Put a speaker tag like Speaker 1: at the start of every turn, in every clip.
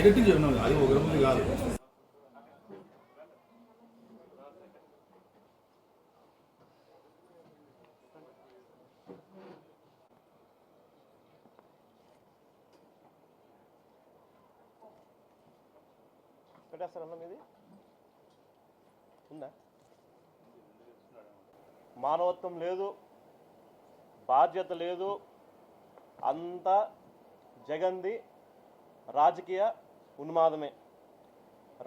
Speaker 1: Direct చెప్పినాం, అది ఒక రూపాయి కాదు.
Speaker 2: పెట్టేస్తారన్న మీది ఉందా? మానవత్వం లేదు, బాధ్యత లేదు, అంతా జగన్ది రాజకీయ ఉన్మాదమే.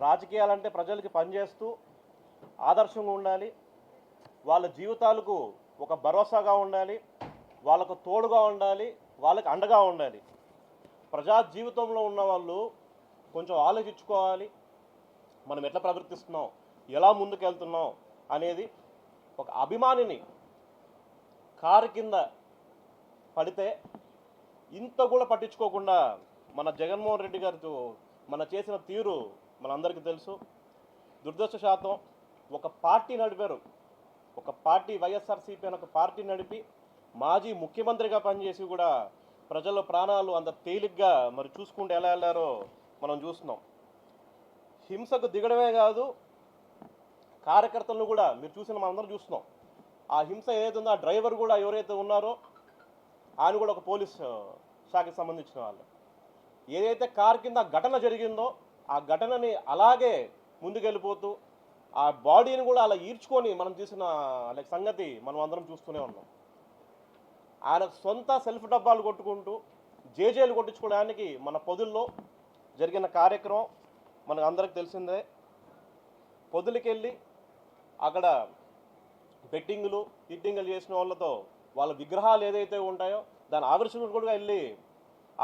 Speaker 2: రాజకీయాలంటే ప్రజలకి పనిచేస్తూ ఆదర్శంగా ఉండాలి, వాళ్ళ జీవితాలకు ఒక భరోసాగా ఉండాలి, వాళ్ళకు తోడుగా ఉండాలి, వాళ్ళకి అండగా ఉండాలి. ప్రజా జీవితంలో ఉన్న వాళ్ళు కొంచెం ఆలోచించుకోవాలి, మనం ఎట్లా ప్రవర్తిస్తున్నాం, ఎలా ముందుకెళ్తున్నాం అనేది. ఒక అభిమానిని కారు కింద పడితే ఇంత కూడా పట్టించుకోకుండా మన జగన్మోహన్ రెడ్డి గారితో మన చేసిన తీరు మనందరికీ తెలుసు. దురదృష్టశాతం ఒక పార్టీ నడిపారు, ఒక పార్టీ వైఎస్ఆర్సీపీ అని ఒక పార్టీ నడిపి మాజీ ముఖ్యమంత్రిగా పనిచేసి కూడా ప్రజల ప్రాణాలు అంత తేలిగ్గా మరి చూసుకుంటూ ఎలా వెళ్ళారో మనం చూస్తున్నాం. హింసకు దిగడమే కాదు, కార్యకర్తలను కూడా మీరు చూసిన మనందరం చూస్తున్నాం. ఆ హింస ఏదైతే ఉందో ఆ డ్రైవర్ కూడా ఎవరైతే ఉన్నారో ఆయన కూడా ఒక పోలీస్ శాఖకి సంబంధించిన వాళ్ళు. ఏదైతే కారు కింద ఘటన జరిగిందో ఆ ఘటనని అలాగే ముందుకెళ్ళిపోతూ ఆ బాడీని కూడా అలా ఈడ్చుకొని మనం చూసిన సంగతి మనం అందరం చూస్తూనే ఉన్నాం. ఆయన సొంత సెల్ఫ్ డబ్బాలు కొట్టుకుంటూ జేజేలు కొట్టించుకోవడానికి మన పొదుల్లో జరిగిన కార్యక్రమం మనకు అందరికి తెలిసిందే. పొదులకెళ్ళి అక్కడ బెట్టింగులు హిట్టింగులు చేసిన వాళ్ళతో వాళ్ళ విగ్రహాలు ఏదైతే ఉంటాయో దాని ఆవిష్కరణకు కూడా వెళ్ళి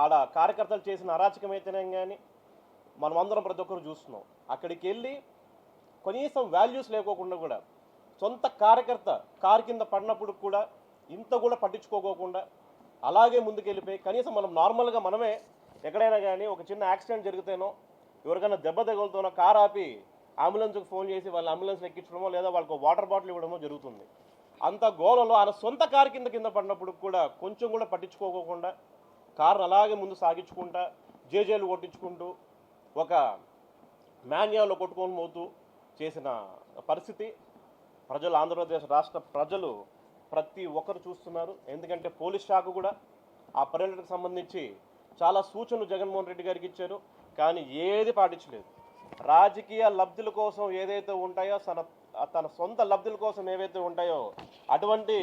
Speaker 2: ఆడ కార్యకర్తలు చేసిన అరాచకమైతేనే కానీ మనమందరం ప్రతి ఒక్కరు చూస్తున్నాం. అక్కడికి వెళ్ళి కనీసం వాల్యూస్ లేకోకుండా కూడా సొంత కార్యకర్త కారు కింద పడినప్పుడు కూడా ఇంత కూడా పట్టించుకోకుండా అలాగే ముందుకెళ్ళిపోయి కనీసం మనం నార్మల్గా మనమే ఎక్కడైనా కానీ ఒక చిన్న యాక్సిడెంట్ జరిగితేనో ఎవరికైనా దెబ్బ తగులుతూనో కారు ఆపి అంబులెన్స్కి ఫోన్ చేసి వాళ్ళ అంబులెన్స్ ఎక్కించడమో లేదా వాళ్ళకు వాటర్ బాటిల్ ఇవ్వడమో జరుగుతుంది. అంత గోలలో ఆయన సొంత కారు కింద పడినప్పుడు కూడా కొంచెం కూడా పట్టించుకోకుండా కారును అలాగే ముందు సాగించుకుంటా జేజేలు కొట్టించుకుంటూ ఒక మాన్యాలో కొట్టుకొని పోతూ చేసిన పరిస్థితి ప్రజలు, ఆంధ్రప్రదేశ్ రాష్ట్ర ప్రజలు ప్రతి ఒక్కరు చూస్తున్నారు. ఎందుకంటే పోలీస్ శాఖ కూడా ఆ పర్యటనకు సంబంధించి చాలా సూచనలు జగన్మోహన్ రెడ్డి గారికి ఇచ్చారు, కానీ ఏది పాటించలేదు. రాజకీయ లబ్ధుల కోసం ఏదైతే ఉంటాయో తన సొంత లబ్ధుల కోసం ఏవైతే ఉంటాయో అటువంటి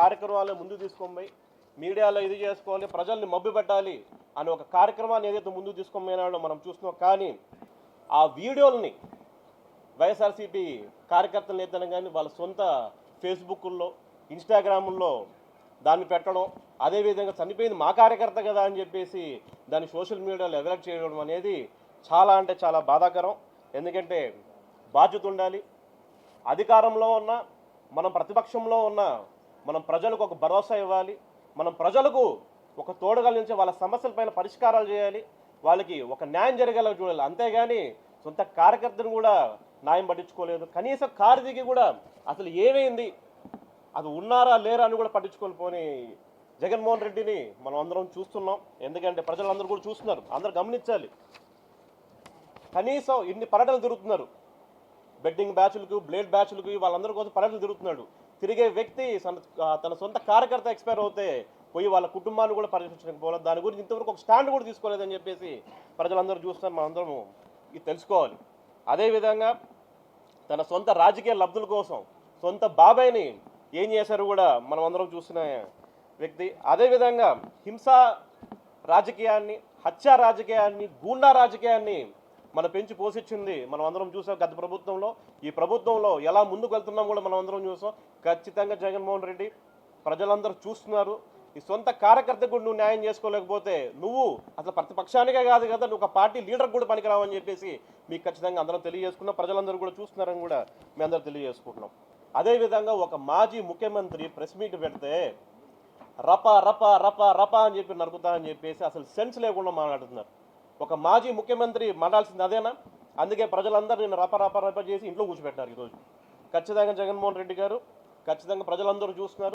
Speaker 2: కార్యక్రమాలు ముందు తీసుకొని పోయి మీడియాలో ఇది చేసుకోవాలి, ప్రజల్ని మభ్య పెట్టాలి అని ఒక కార్యక్రమాన్ని ఏదైతే ముందు తీసుకొని పోయినాడో మనం చూస్తున్నాం. కానీ ఆ వీడియోలని వైఎస్ఆర్సీపీ కార్యకర్తలు నేతలు కానీ వాళ్ళ సొంత ఫేస్బుక్ల్లో ఇన్స్టాగ్రాముల్లో దాన్ని పెట్టడం, అదేవిధంగా చనిపోయింది మా కార్యకర్త కదా అని చెప్పేసి దాన్ని సోషల్ మీడియాలో ఎగలెక్ట్ చేయడం అనేది చాలా అంటే చాలా బాధాకరం. ఎందుకంటే బాధ్యత ఉండాలి. అధికారంలో ఉన్న మనం, ప్రతిపక్షంలో ఉన్న మనం ప్రజలకు ఒక భరోసా ఇవ్వాలి, మనం ప్రజలకు ఒక తోడుగా నుంచి వాళ్ళ సమస్యలపైన పరిష్కారాలు చేయాలి, వాళ్ళకి ఒక న్యాయం జరిగేలా చూడాలి. అంతేగాని సొంత కార్యకర్తను కూడా న్యాయం పట్టించుకోలేదు. కనీసం కారు దిగి కూడా అసలు ఏమైంది, అది ఉన్నారా లేరా అని కూడా పట్టించుకోలేకపోని జగన్మోహన్ రెడ్డిని మనం అందరం చూస్తున్నాం. ఎందుకంటే ప్రజలందరూ కూడా చూస్తున్నారు, అందరూ గమనించాలి. కనీసం ఇన్ని పర్యటనలు తిరుగుతున్నారు, బెట్టింగ్ బ్యాచ్లకు, బ్లేడ్ బ్యాచ్లకు, వాళ్ళందరి కోసం పర్యటనలు తిరుగుతున్నాడు. తిరిగే వ్యక్తి తన సొంత కార్యకర్త ఎక్స్పైర్ అవుతే పోయి వాళ్ళ కుటుంబాన్ని కూడా పరిరక్షించకపోవాలి. దాని గురించి ఇంతవరకు ఒక స్టాండ్ కూడా తీసుకోలేదని చెప్పేసి ప్రజలందరూ చూస్తారు, మనందరం ఇది తెలుసుకోవాలి. అదేవిధంగా తన సొంత రాజకీయ లబ్ధుల కోసం సొంత బాబాయ్ని ఏం చేశారు కూడా మనం అందరం చూసిన వ్యక్తి. అదేవిధంగా హింసా రాజకీయాన్ని, హత్య రాజకీయాన్ని, గూండా రాజకీయాన్ని మనం పెంచి పోషించింది మనం అందరం చూసాం గత ప్రభుత్వంలో. ఈ ప్రభుత్వంలో ఎలా ముందుకు వెళ్తున్నాం కూడా మనం అందరం చూసాం. ఖచ్చితంగా జగన్మోహన్ రెడ్డి ప్రజలందరూ చూస్తున్నారు. ఈ సొంత కార్యకర్తకు కూడా నువ్వు న్యాయం చేసుకోలేకపోతే నువ్వు అసలు ప్రతిపక్షానికే కాదు కదా, నువ్వు ఒక పార్టీ లీడర్ కూడా పనికిరావని చెప్పేసి మీకు ఖచ్చితంగా అందరం తెలియజేసుకున్నాం. ప్రజలందరూ కూడా చూస్తున్నారని కూడా మేము అందరూ తెలియజేసుకుంటున్నాం. అదేవిధంగా ఒక మాజీ ముఖ్యమంత్రి ప్రెస్ మీట్ పెడితే రప రప రప రప అని చెప్పి నరుకుతా అని చెప్పేసి అసలు సెన్స్ లేకుండా మాట్లాడుతున్నారు. ఒక మాజీ ముఖ్యమంత్రి మాట్లాడాల్సింది అదేనా? అందుకే ప్రజలందరూ నేను రప రప రప చేసి ఇంట్లో కూర్చోబెట్టారు ఈరోజు. ఖచ్చితంగా జగన్మోహన్ రెడ్డి గారు, ఖచ్చితంగా ప్రజలందరూ చూస్తున్నారు.